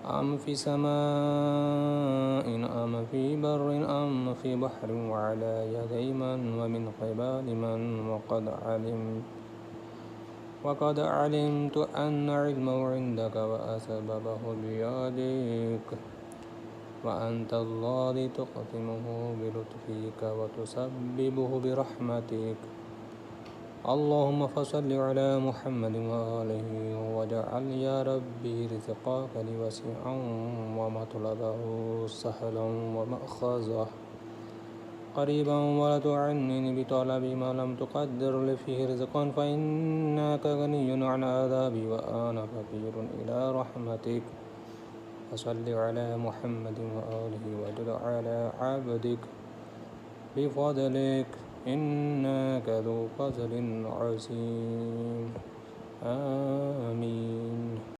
أم في سماء أم في بر أم في بحر وعلى يدي من ومن قبال من وقد علمت أن علمه عندك وأسببه بيدك وأنت الذي تقسمه بلطفك وتسببه برحمتك. اللهم فصل على محمد وآله واجعل يا ربي رزقك لي واسعا ومطلبه سهلا ومأخذه قريبا ولا تعنني بطلب ما لم تقدر لي فيه رزقا فإنك غني عن عذابي وأنا فقير إلى رحمتك. فصل على محمد وآله واجعل على عبدك بفضلك إنك ذو فضل عظيم. آمين.